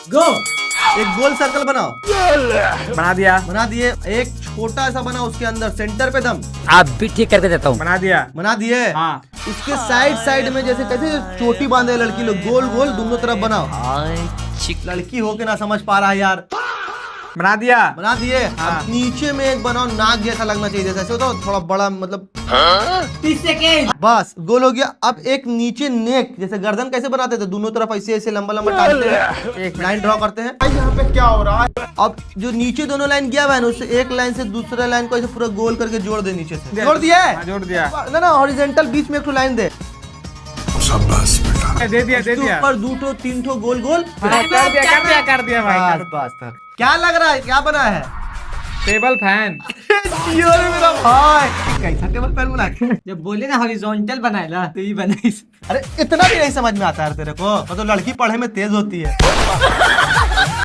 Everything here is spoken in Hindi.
गो। एक गोल सर्कल बनाओ। बना दिया। बना दिए। एक छोटा सा बनाओ, उसके अंदर सेंटर पे दम। आप भी ठीक करके देता हूँ। बना दिया। बना दिए। हाँ। उसके साइड साइड में जैसे कैसे चोटी बांधे लड़की लोग, गोल गोल दोनों तरफ बनाओ। लड़की हो के ना समझ पा रहा है यार। बना दिया। बना दिए। हाँ। अब नीचे में एक बनाओ, नाक जैसा लगना चाहिए, जैसे ऐसे होता है थोड़ा बड़ा, मतलब 30 सेकेंड। बस गोल हो गया। अब एक नीचे नेक, जैसे गर्दन कैसे बनाते थे, दोनों तरफ ऐसे ऐसे लंबा लंबा टानते हैं, एक लाइन ड्रॉ करते हैं। यहाँ पे क्या हो रहा है? अब जो नीचे दोनों लाइन गया हुआ है ना, उससे एक लाइन से दूसरा लाइन को ऐसे पूरा गोल करके जोड़ दे नीचे से। जोड़ दिया है? हाँ, जोड़ दिया। ना ना, हॉरिजॉन्टल बीच में एक लाइन दे। दे दिया दे उसके दिया। ऊपर दो ठो तीन ठो गोल गोल। हाँ, कर दिया भाई। बस बस बस। क्या लग रहा है, क्या बना है? Table fan. जियो रे मेरा भाई, कैसा टेबल फैन बना है? जब बोले ना हॉरिजॉन्टल बनाएला तो ये बनाई। अरे इतना भी नहीं समझ में आता है तेरे को, मतलब लड़की पढ़े में तेज होती है।